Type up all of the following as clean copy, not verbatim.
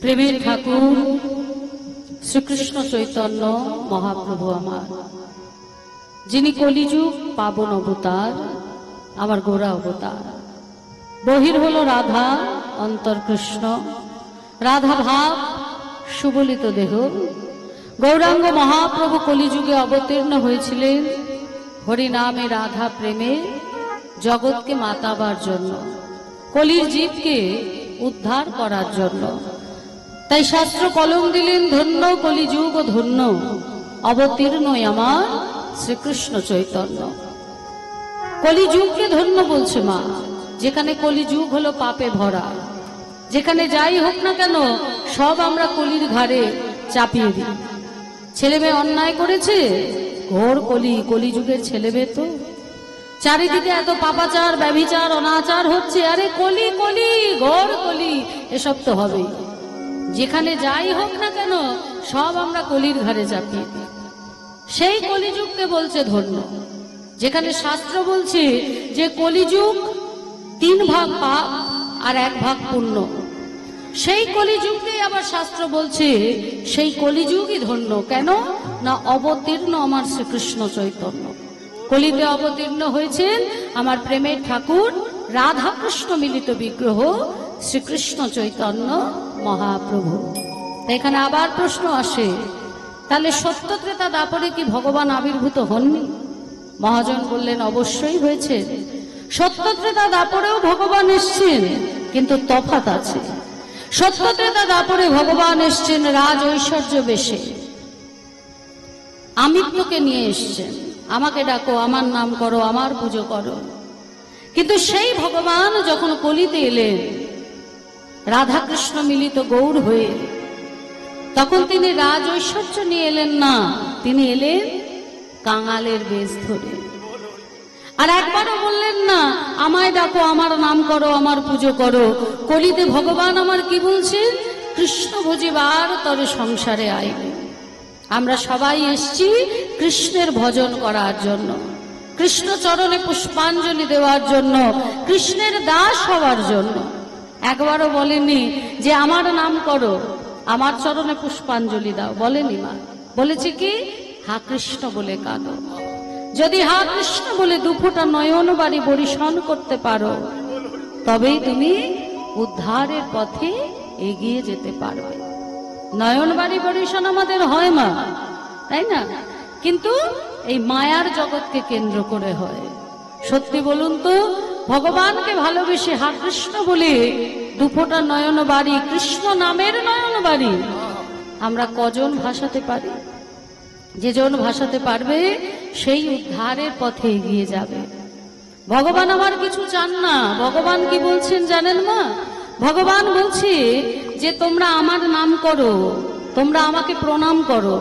প্রেমের ঠাকুর শ্রীকৃষ্ণ চৈতন্য মহাপ্রভু আমার, যিনি কলিযুগ পাবন অবতার, আমার গোরা অবতার। বহির হল রাধা, অন্তর কৃষ্ণ। রাধা ভাব সুবলিত দেহ। গৌরাঙ্গ মহাপ্রভু কলিযুগে অবতীর্ণ হয়েছিলেন হরিনামে রাধা প্রেমে জগৎকে মাতাবার জন্য, কলির জীবকে উদ্ধার করার জন্য। তাই শাস্ত্র কলম দিলেন, ধন্য কলিযুগ ও ধন্য অবতীর্ণই আমার শ্রীকৃষ্ণ চৈতন্য। কলিযুগকে ধন্য বলছে মা, যেখানে কলিযুগ হলো পাপে ভরা। যেখানে যাই হোক না কেন সব আমরা কলির ঘাড়ে চাপিয়ে দিই। ছেলে মেয়ে অন্যায় করেছে, ঘোর কলি, কলিযুগের ছেলে মেয়ে তো। চারিদিকে এত পাপাচার, ব্যভিচার, অনাচার হচ্ছে, আরে কলি কলি, ঘোর কলি, এসব তো হবেই। যেখানে যাই হোক না কেন সব আমরা কলির ঘাড়ে চাপিয়ে দিই। সেই কলিযুগকে বলছে ধন্য, যেখানে শাস্ত্র বলছে যে কলিযুগ 3 ভাগ পাপ আর 1 ভাগ পুণ্য। সেই কলিযুগকে আবার শাস্ত্র বলছে সেই কলিযুগই ধন্য। কেন না অবতীর্ণ আমার শ্রীকৃষ্ণ চৈতন্য। কলিতে অবতীর্ণ হয়েছেন আমার প্রেমের ঠাকুর রাধা কৃষ্ণ মিলিত বিগ্রহ শ্রীকৃষ্ণ চৈতন্য মহাপ্রভু। এখানে আবার প্রশ্ন আসে, তাহলে সত্য ত্রেতা দাপরে কি ভগবান আবির্ভূত হননি? মহাজন বললেন অবশ্যই হয়েছে। সত্য ত্রেতা দাপরেও ভগবান এসছেন, কিন্তু তফাৎ আছে। সত্য ত্রেতা দাপরে ভগবান এসছেন রাজ ঐশ্বর্য বেশে, আমিত্বকে নিয়ে এসছেন। আমাকে ডাকো, আমার নাম করো, আমার পুজো করো। কিন্তু সেই ভগবান যখন কলিতে এলেন রাধা কৃষ্ণ মিলিত গৌর হয়ে, তখন তিনি রাজ ঐশ্বর্য নিয়ে এলেন না, তিনি এলেন কাঙালের বেশ ধরে। আর একবারও বললেন না আমায় ডাকো, আমার নাম করো, আমার পুজো করো। কলিতে ভগবান আমার কি বলছেন? কৃষ্ণ ভজিবার তরে সংসারে আইলে। আমরা সবাই এসছি কৃষ্ণের ভজন করার জন্য, কৃষ্ণ চরণে পুষ্পাঞ্জলি দেওয়ার জন্য, কৃষ্ণের দাস হওয়ার জন্য। একবারও বলেনি যে আমার নাম করো, আমার চরণে পুষ্পাঞ্জলি দাও, বলেনি মা। বলেছে কি? হা কৃষ্ণ বলে কাঁদো। যদি হা কৃষ্ণ বলে 2 ফোঁটা নয়ন বাড়ি বরিশন করতে পারো, তবেই তুমি উদ্ধারের পথে এগিয়ে যেতে পারবে। নয়ন বাড়ি বরিশন আমাদের হয় মা, তাই না? কিন্তু এই মায়ার জগৎকে কেন্দ্র করে হয়। সত্যি বলুন তো, ভগবানকে ভালোবেসে হা কৃষ্ণ বলে 2 ফোঁটা নয়ন বাড়ি, কৃষ্ণ নামের নয়ন বাড়ি আমরা কজন ভাসাতে পারি? যেজন ভাসাতে পারবে সেই উদ্ধারের পথে এগিয়ে যাবে। ভগবান আমার কিছু চান না। ভগবান কি বলছেন জানেন মা? ভগবান বলছে যে তোমরা আমার নাম করো, তোমরা আমাকে প্রণাম করো,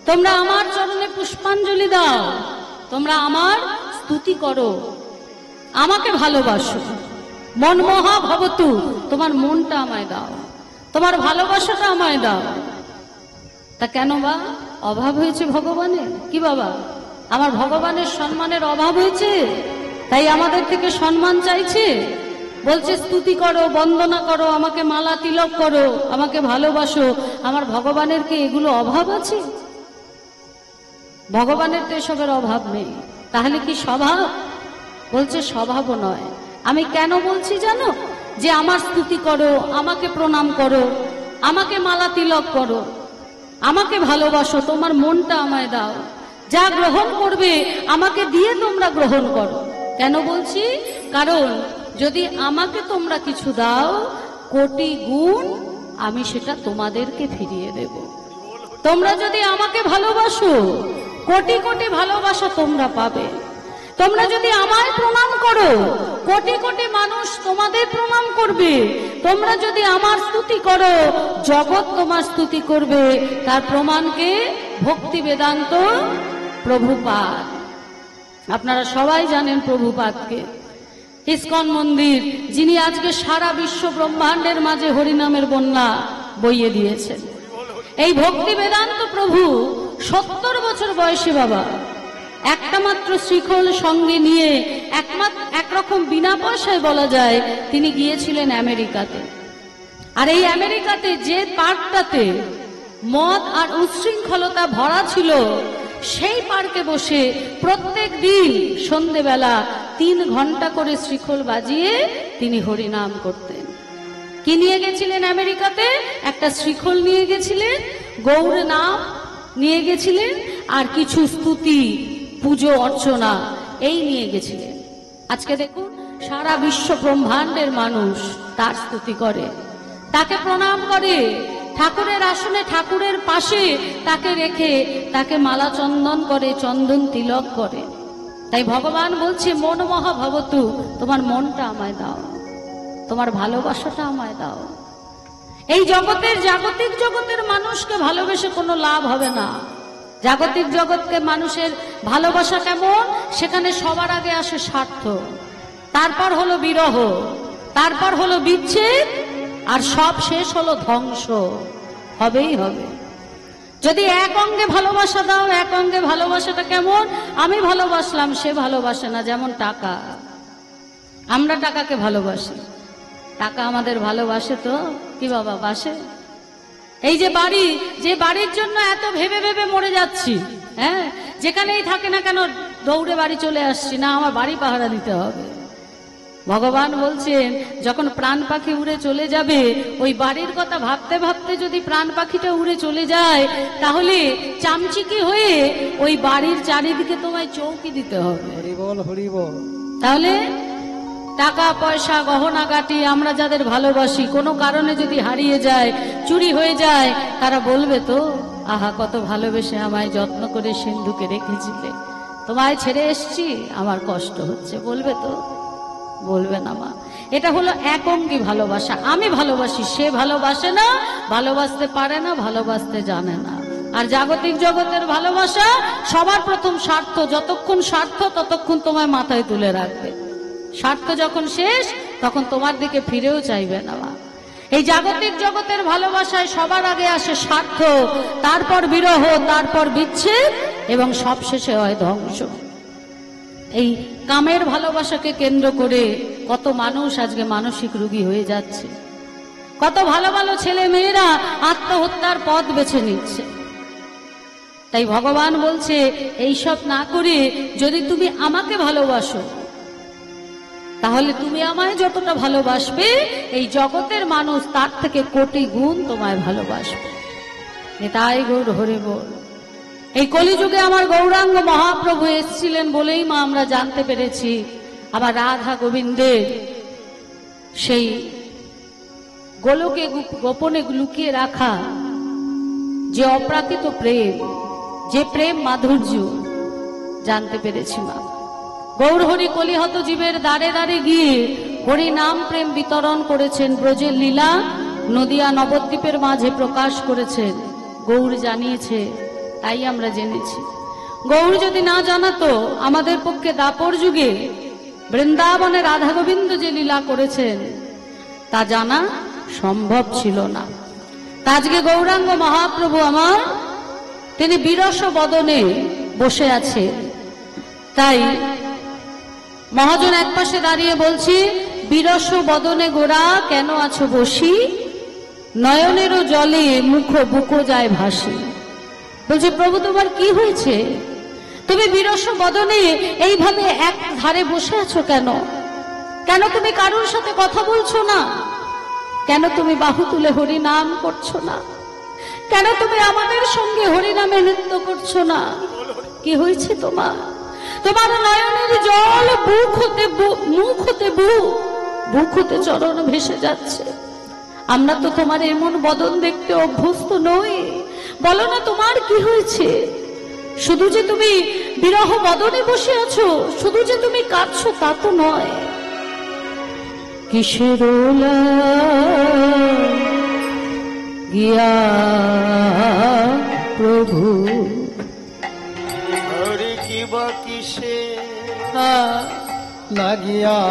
তোমরা আমার চরণে পুষ্পাঞ্জলি দাও, তোমরা আমার স্তুতি করো, আমাকে ভালোবাসো। মনমোহা ভবতু, তোমার মনটা আমায় দাও, তোমার ভালোবাসাটা আমায় দাও। তা কেন বা অভাব হয়েছে ভগবানের? কি বাবা, আমার ভগবানের সম্মানের অভাব হয়েছে তাই আমাদের থেকে সম্মান চাইছে? বলছে স্তুতি করো, বন্দনা করো, আমাকে মালা তিলক করো, আমাকে ভালোবাসো। আমার ভগবানের কি এগুলো অভাব আছে? ভগবানের তো এসবের অভাব নেই। তাহলে কি স্বভাব? বলছে স্বভাবও নয়। আমি কেন বলছি জানো? যে আমার স্তুতি করো, আমাকে প্রণাম করো, আমাকে মালা তিলক করো, আমাকে ভালোবাসো, তোমার মনটা আমায় দাও, যা গ্রহণ করবে আমাকে দিয়ে তোমরা গ্রহণ করো। কেন বলছি? কারণ যদি আমাকে তোমরা কিছু দাও, কোটি গুণ আমি সেটা তোমাদেরকে ফিরিয়ে দেব। তোমরা যদি আমাকে ভালোবাসো, কোটি কোটি ভালোবাসা তোমরা পাবে। তোমরা যদি আমায় প্রণাম করো, কোটি কোটি মানুষ তোমাদের প্রণাম করবে। তোমরা যদি আমার স্তুতি করো, জগৎ তোমার স্তুতি করবে। তার প্রমাণকে ভক্তি বেদান্ত প্রভুপাদ। আপনারা সবাই জানেন প্রভুপাদকে, ইস্কন মন্দির, যিনি আজকে সারা বিশ্ব ব্রহ্মাণ্ডের মাঝে হরিনামের বন্যা বইয়ে দিয়েছেন। এই ভক্তি বেদান্ত প্রভু 70 বছর বয়সী বাবা, একটা মাত্র শিখল সঙ্গে নিয়ে একরকম বিনা পয়সায় বলা যায় তিনি গিয়েছিলেন আমেরিকাতে। আর এই আমেরিকাতে যে পার্কটাতে মদ আর উচ্ছৃঙ্খলতা ভরা ছিল, সেই পার্কে বসে প্রত্যেক দিন সন্ধেবেলা 3 ঘন্টা করে শ্রীখোল বাজিয়ে তিনি হরিনাম করতেন। কি নিয়ে গেছিলেন আমেরিকাতে? একটা শ্রীখোল নিয়ে গেছিলেন, গৌর নাম নিয়ে গেছিলেন, আর কিছু স্তুতি, পুজো অর্চনা এই নিয়ে গেছিলেন। আজকে দেখুন সারা বিশ্ব ব্রহ্মাণ্ডের মানুষ তার স্তুতি করে, তাকে প্রণাম করে, ঠাকুরের আসনে ঠাকুরের পাশে তাকে রেখে তাকে মালা চন্দন করে, চন্দন তিলক করে। তাই ভগবান বলছে মন মহা ভবতু, তোমার মনটা আমায় দাও, তোমার ভালোবাসাটা আমায় দাও। এই জগতের জাগতিক জগতের মানুষকে ভালোবেসে কোনো লাভ হবে না। জাগতিক জগৎকে মানুষের ভালোবাসা কেমন? সেখানে সবার আগে আসে স্বার্থ, তারপর হলো বিরহ, তারপর হলো বিচ্ছেদ, আর সব শেষ হলো ধ্বংস। হবেই হবে। যদি এক অঙ্গে ভালোবাসা দাও, এক অঙ্গে ভালোবাসাটা কেমন? আমি ভালোবাসলাম, সে ভালোবাসে না। যেমন টাকা, আমরা টাকাকে ভালোবাসি, টাকা আমাদের ভালোবাসে তো? কি বাবা বাসে? এই যে বাড়ি, যে বাড়ির জন্য এত ভেবে ভেবে মরে যাচ্ছি, হ্যাঁ, যেখানেই থাকে না কেন দৌড়ে বাড়ি চলে আসছি, না আমার বাড়ি পাহারা দিতে হবে। ভগবান বলছেন যখন প্রাণ পাখি উড়ে চলে যাবে, ওই বাড়ির কথা ভাবতে ভাবতে যদি প্রাণ পাখিটা উড়ে চলে যায়, তাহলে চামচিকি হয়ে ওই বাড়ির চারিদিকে তোমায় চৌকি দিতে হবে। হরি বল, হরি বল। তাহলে টাকা পয়সা গহনা গাটি আমরা যাদের ভালোবাসি, কোনো কারণে যদি হারিয়ে যায়, চুরি হয়ে যায়, তারা বলবে তো, আহা কত ভালোবেসে আমায় যত্ন করে সিন্ধুকে রেখেছিলে, তোমায় ছেড়ে এসছি, আমার কষ্ট হচ্ছে, বলবে তো? বলবে না মা। এটা হলো একঙ্গী ভালোবাসা। আমি ভালোবাসি, সে ভালোবাসে না, ভালোবাসতে পারে না, ভালোবাসতে জানে না। আর জাগতিক জগতের ভালোবাসা সবার প্রথম স্বার্থ, যতক্ষণ স্বার্থ ততক্ষণ তোমায় মাথায় তুলে রাখবে। স্বার্থ যখন শেষ তখন তোমার দিকে ফিরেও চাইবে না। এই জাগতিক জগতের ভালোবাসায় সবার আগে আসে স্বার্থ, তারপর বিরহ, তারপর বিচ্ছেদ, এবং সবশেষে হয় ধ্বংস। এই কামের ভালোবাসাকে কেন্দ্র করে কত মানুষ আজকে মানসিক রোগী হয়ে যাচ্ছে, কত ভালো ভালো ছেলে মেয়েরা আত্মহত্যার পথ বেছে নিচ্ছে। তাই ভগবান বলছে এইসব না করে যদি তুমি আমাকে ভালোবাসো, তাহলে তুমি আমায় যতটা ভালোবাসবে, এই জগতের মানুষ তার থেকে কোটি গুণ তোমায় ভালোবাসবে। এটাই গৌর হরি বল। এই কলিযুগে আমার গৌরাঙ্গ মহাপ্রভু এসেছিলেন বলেই মা আমরা জানতে পেরেছি আবার রাধা গোবিন্দের সেই গোলকে গোপনে লুকিয়ে রাখা যে অপ্রাকৃত প্রেম, যে প্রেম মাধুর্য জানতে পেরেছি মা। গৌর হরি কলিহত জীবের দ্বারে দ্বারে গিয়ে হরি নাম প্রেম বিতরণ করেছেন, ব্রজের লীলা নদিয়া নবদ্বীপের মাঝে প্রকাশ করেছেন। গৌর জানিয়েছে, তাই আমরা জেনেছি। গৌর যদি না জানাতো, আমাদের পক্ষে দাপর যুগে বৃন্দাবনে রাধা গোবিন্দ যে লীলা করেছেন তা জানা সম্ভব ছিল না। আজকে গৌরাঙ্গ মহাপ্রভু আমার, তিনি বিরস বদনে বসে আছে। তাই মহাজন এক পাশে দাঁড়িয়ে বলছি, বিরস বদনে গোরা কেন আছো বসি, নয়নেরও জলে মুখ বুকো যায় ভাসি। বলছে প্রভু তোমার কি হয়েছে? তুমি বিরস বদনে এইভাবে এক ধারে বসে আছো কেন? কেন তুমি কারোর সাথে কথা বলছো না? কেন তুমি বাহু তুলে হরি নাম করছো না? কেন তুমি আমাদের সঙ্গে হরি নামে নৃত্য করছো না? কি হয়েছে তোমার? তোমার নয়নের জল বুক হতে মুখ হতে বুক হতে চরণ ভেসে যাচ্ছে। আমরা তো তোমার এমন বদন দেখতে অভ্যস্ত নই। বলো না তোমার কি হয়েছে? শুধু যে তুমি বিরহ বদনে বসে আছো, শুধু যে তুমি কাঁদছো তা তো নয়। কিসের গিয়া প্রভু হরি কি বা কিসে লাগিয়া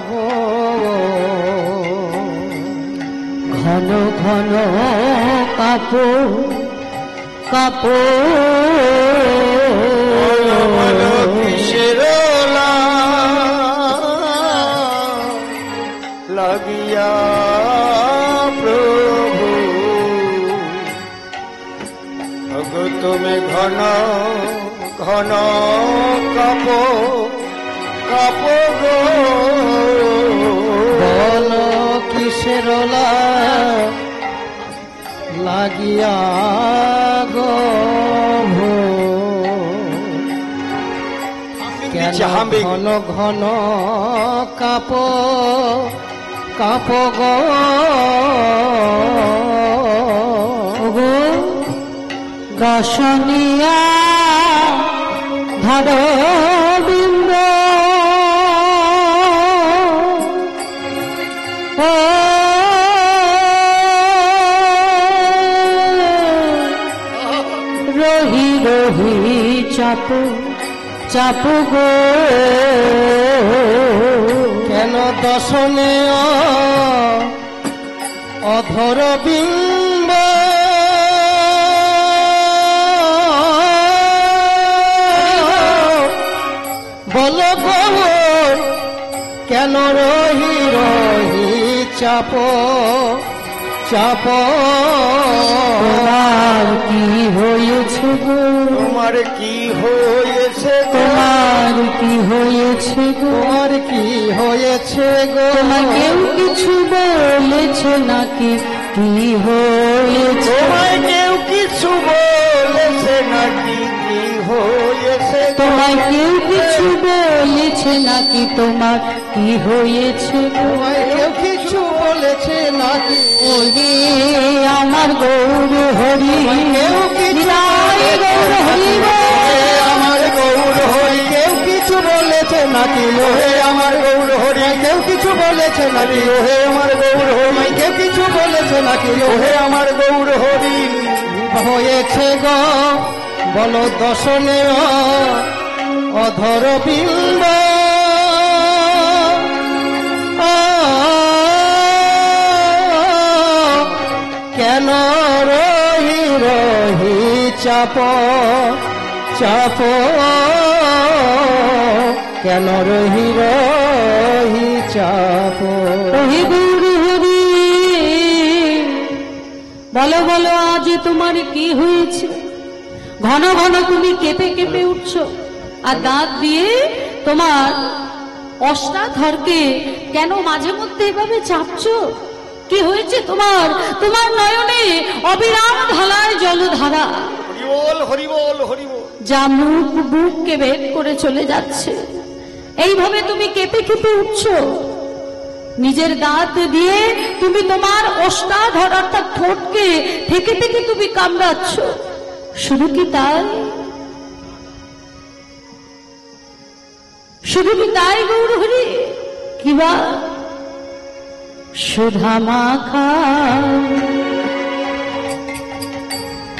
গো ঘন ঘন কাপো কাপো কিসের লাগিয়া তুমি ঘন ঘন কাপো কাপো গো বল কিসের লাগিয়া গো কেন ঘন ঘন কাপ কাপ গো ওগো দশনিয়া ধর বিন্দ ও রহি রহি চাপ চাপ গো কেন দশনে অধর বিম্ব বল গো কেন রহি রহি চাপ চাপ তোমার কি হয়েছে গো তোমার কি হয়েছে গো তোমার কি হয়েছে গো তোমার কি হয়েছে গো তোমাকেও কিছু বলেছে নাকি কি হয়েছে তোমায় কেউ কিছু বলেছে নাকি কি হয়েছে গো? তোমায় কেউ কিছু বলেছে নাকি তোমার কি হয়েছে গো তোমায় কেউ কিছু বলেছে নাকি ওরে আমার গৌর হরি কেউ কিছু নিতাই গৌর হরি গো। আমার গৌর হরি কেউ কিছু বলেছে নাকি লোহে আমার গৌর হরি কেউ কিছু বলেছে নাকি লোহে আমার গৌর হরি কেউ কিছু বলেছে নাকি লোহে আমার গৌর হরি হয়েছে গো বলো দশনে অধর বিম্ব কেন রহি রহি চাপ চাপ কেন রহি রহি চাপ ওহে গৌর হরি বলো বলো আজ তোমার কি হয়েছে ঘন ঘন তুমি কেঁপে কেঁপে উঠছো আর দাঁত দিয়ে তোমার অষ্টাধরকে কেন মাঝে মধ্যে এভাবে চাপছো কি হয়েছে তোমার তোমার নয়নে অবিরাম ঢালায় জলধারা হরিবল হরিবল হরিবল যা মুখ বুককে বের করে চলে যাচ্ছে এইভাবে তুমি কেঁপে কেঁপে উঠছো নিজের দাঁত দিয়ে তুমি তোমার অষ্টাধর অর্থাৎ ঠোঁটকে থেকে থেকে তুমি কামড়াচ্ছ শুধু কি তাই শুধু কি তাই গৌর হরি কিবা সুধা মাখা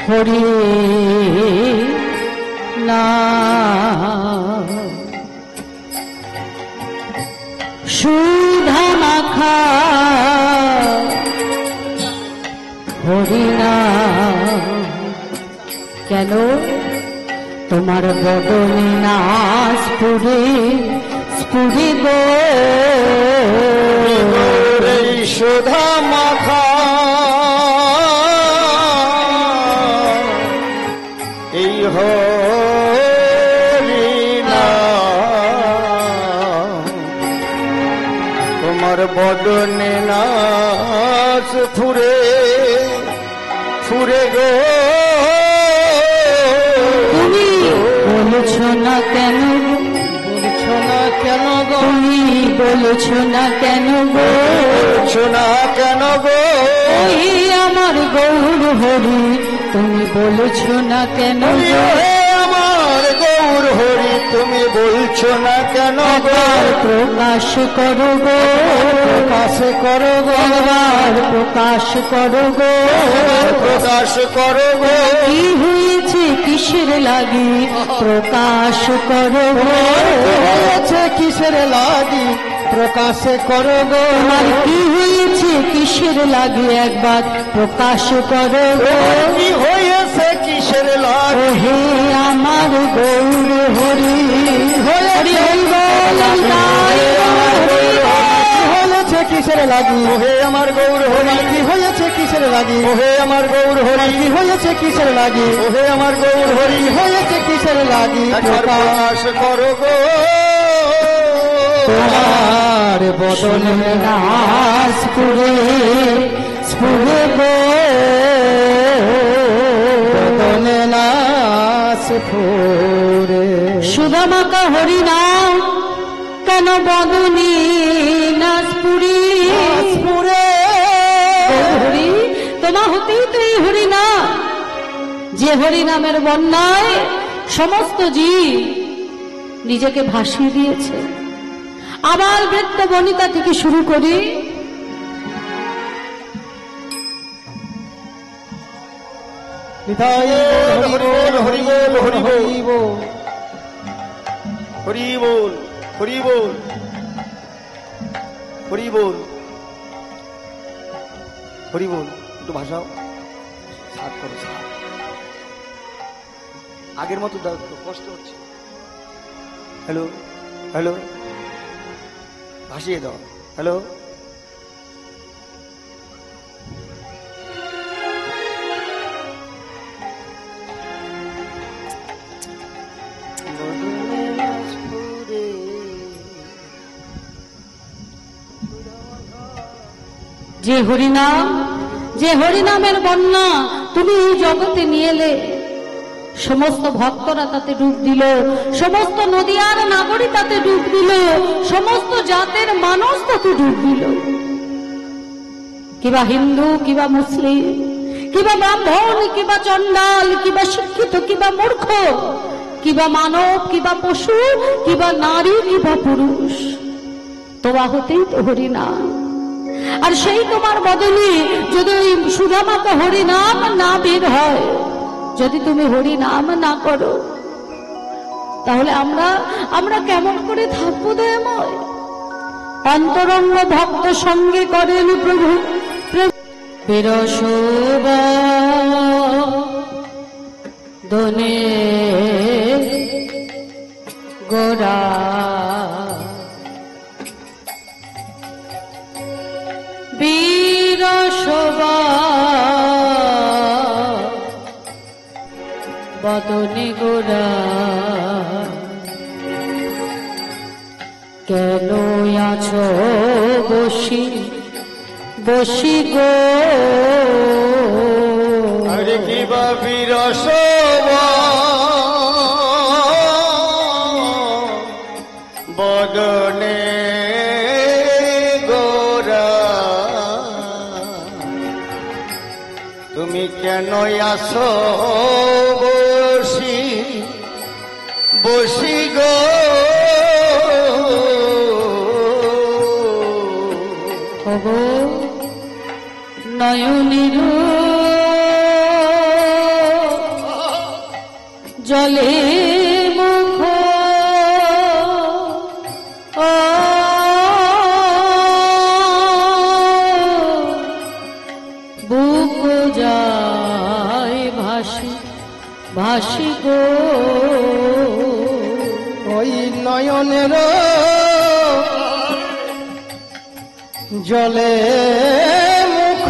হরি না সুধা মাখা হরি না কেন তোমার বদনে না স্ফুরে স্ফুরে গো এই সুধা মাখা এই হরি নাম তোমার বদনে নাচ ফুরে ফুরে গো তুমি বলছো না কেন গো? বলছো না কেন গো তুমি বলছো না কেন গো শোনা কেন গো এই আমার গৌর হরি তুমি বলছো না কেন গো হে আমার গৌর হরি তুমি বলছো না কেন গো একবার প্রকাশ করো গো প্রকাশ করো গো একবার প্রকাশ করো গো প্রকাশ করো গো কি হয়েছে কিসের লাগি প্রকাশ করো গো হয়েছে কিসের লাগি প্রকাশ করো গো তোমার কি হয়েছে কিসের লাগি একবার প্রকাশ করো গো কি হয়েছে কিসের লাগ হে আমার গৌর হরি হরি বল তাই হরি বল। হয়েছে কিসের লাগি হে আমার গৌর হরি কি হয়েছে কিসের লাগি ওহে আমার গৌর হরি কি হয়েছে কিসের লাগি ওহে আমার গৌর হরি হয়েছে কিসের লাগি প্রকাশ করো গো তোমার বদনে নাস পুরে স্ফুরে গো বদনে নাস ফুরে সুদামাকা হরি নাম কেন বদনী নাসপুরি হরি তোমা হতেই তো এই হরি নাম, যে হরি নামের বন্যায় সমস্ত জীব নিজেকে ভাসিয়ে দিয়েছে। আবার বৃদ্ধ বনিতা থেকে শুরু করি হরি বল হরি বল হরি বল হরি বল হরি বল হরি বল হরি বল একটু ভাষাও সাত করো সাত আগের মতো দাও একটু কষ্ট হচ্ছে হ্যালো হ্যালো ভাসিয়ে দাও হ্যালো যে হরিনাম, যে হরিনামের বন্যা তুমি এই জগতে নিয়ে এলে, সমস্ত ভক্তরা তাতে ডুব দিল, সমস্ত নদিয়ার নাগরিক তাতে ডুব দিল, সমস্ত জাতের মানুষ তাতে ডুব দিল। কিবা হিন্দু, কিবা মুসলিম, কিবা ব্রাহ্মণ, কিবা চণ্ডাল, কিবা শিক্ষিত, কিবা মূর্খ, কিবা মানব, কিবা পশু, কিবা নারী, কিবা পুরুষ, তোমা হতেই তো হরিনাম। আর সেই তোমার বদলে যদি ওই সুদামাকে হরিনাম না বের হয়, যদি তুমি হরিনাম না করো, তাহলে আমরা কেমন করে থাকবো দয়াময়? অন্তরঙ্গ ভক্ত সঙ্গে করেন প্রভু বিরসবা দনে গোরা বীরশোভা বদনে গোরা কেন আছো বসি বসি গো? আরে কিবা বিরসবা বদনে গোরা, তুমি কেন আসো বসি বসি গো? ওগো নয়নের জলে মুখ বুক যায় ভাসি ভাসি গো। ওই নয়নের জলে মুখ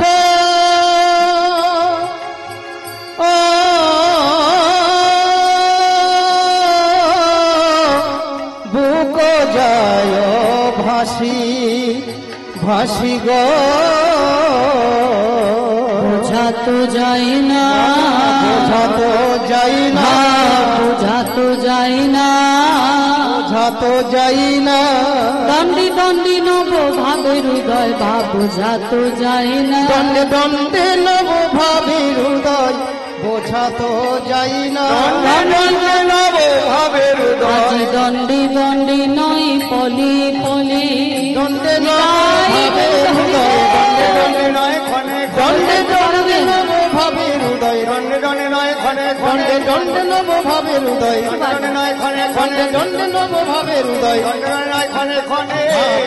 বুক যায় ভাসি ভাসি গো। বোঝা তো যায় না, বোঝা তো যাই না, বোঝা তো যায় না, বোঝা তো যাই না। দণ্ডি দণ্ডি নব ভাবের হৃদয় ভাব বোঝা তো যায় না। দণ্ডে দণ্ডে নব ভাবের হৃদয় বোঝা তো যাই না। দণ্ডে নব ভাবের আজি দণ্ডি দণ্ডি নয় পলি পলি দণ্ডে নব ভাবের হৃদয়, দণ্ডে দণ্ডে নয় ক্ষণে, দণ্ডে দণ্ডে নব ভাবের হৃদয়, দণ্ডে দণ্ডে নয় ক্ষণে, দণ্ডে দণ্ডে নব ভাবের হৃদয়, দণ্ডে নয় ক্ষণে, দণ্ডে দণ্ডে নব ভাবের হৃদয়, দণ্ডে নয় ক্ষণে ক্ষণে।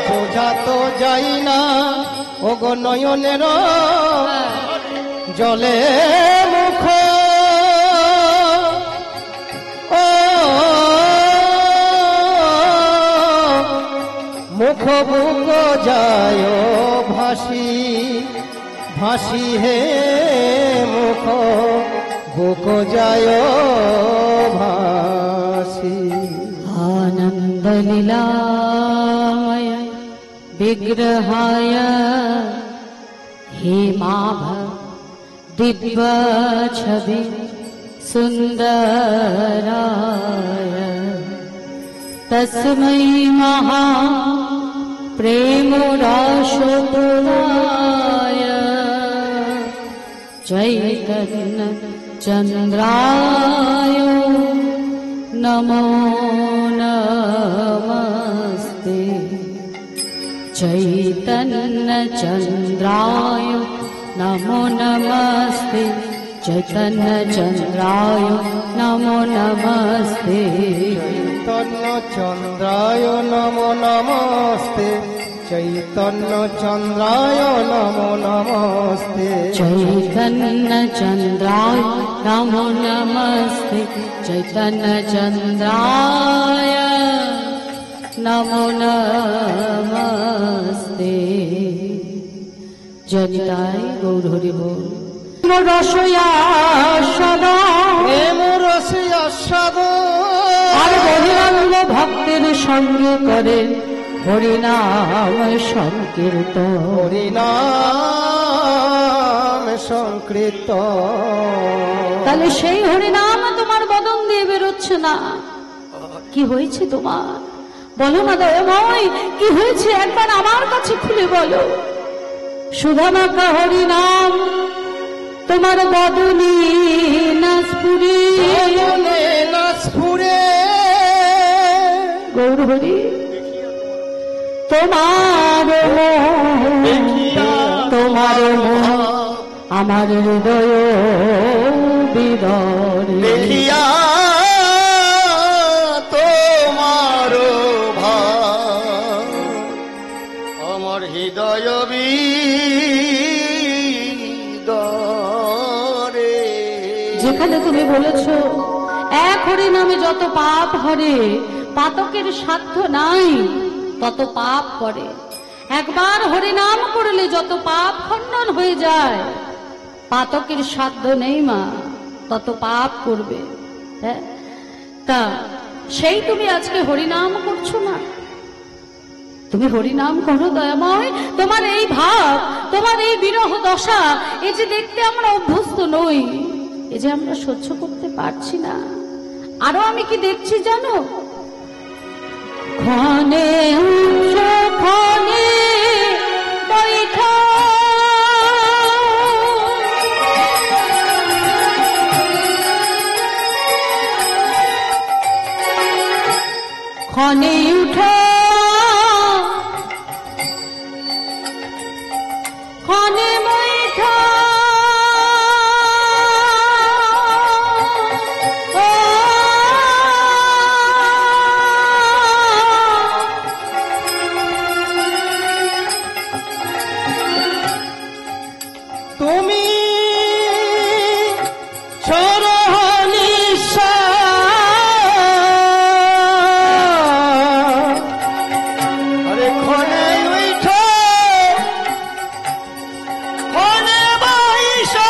বোঝা তো যাই না ওগো নয়নের জলে মুখ মুখ বুক যায় ভাসি হাসি হে মুখ বুক যায় ভাসি आनंद लीलामय विग्रहाय हेमाभ दिव्य छवि सुंदराय तस्मै महा प्रेम राशोतराय चैतन्य चंद्राय नमो नमस्ते चैतन्य चंद्राय नमो नमस्ते चैतन्य चंद्राय नमो नमस्ते চৈতন্য চন্দ্রায় নমো নমস্তে চৈতন্য চন্দ্রায় নমো নমস্তে चैतन्य चंद्राय नमो नमस्ते चैतन्य चंद्राय नमो नमस्ते जनिताय गौर हरि बोल रसया सदा প্রেম রসে আস্বাদ আর বহিরাঙ্গ ভক্তের সঙ্গে করেন হরিনাম সংকীর্তন হরিনাম সংকৃত তাহলে সেই হরিনাম তোমার বদন দিয়ে বেরোচ্ছে না, কি হয়েছে তোমার? বলো না দয়াময়, কি হয়েছে একবার আমার কাছে খুলে বলো। সুধামাকা হরিনাম তোমার বদনী না স্ফুরে, না স্ফুরে গৌর হরি তোমার তোমার আমার হৃদয় বিদরে দেখিয়া তোমার ভাব আমার হৃদয় বিদরে যেখানে তুমি বলেছো এক হরিনামে যত পাপ হরে, পাতকের সাধ্য নাই তত পাপ করে। একবার হরিনাম করলে যত পাপ খণ্ডন হয়ে যায়, পাতকের সাধ্য নেই মা, তত পাপ করবে। হ্যাঁ, তা সেই তুমি আজকে হরিনাম করছো না, তুমি হরিনাম করো দয়াময়। তোমার এই ভাব, তোমার এই বিরহ দশা, এই যে দেখতে আমরা অভ্যস্ত নই, এ যে আমরা সহ্য করতে পারছি না। আরো আমি কি দেখছি জানো? ক্ষণে ক্ষণে বৈঠা ক্ষণে উঠা ক্ষণে বৈঠা তুমি সরহনিশা আরে ক্ষণে উঠো ক্ষণে বৈশা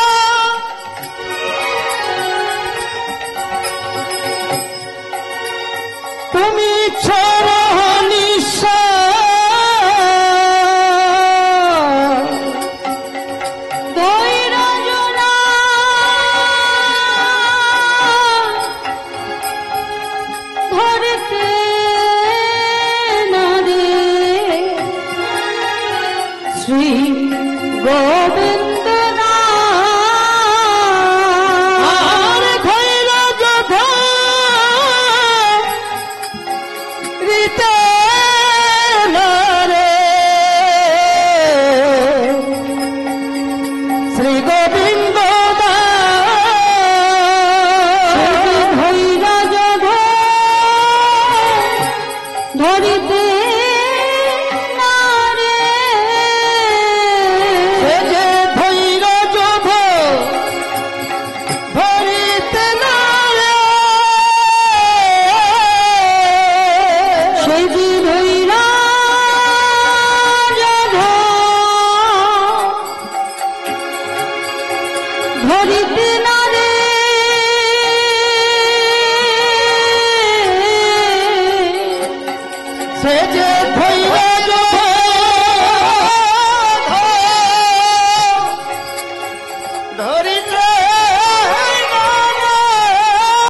তুমি সরহনিশা শ্রী গোবিন্দ আর খৈর যোধা রীতে রে শ্রী গোবিন্দ ধরিতে ধরিতে না রে সে যে ধৈর্য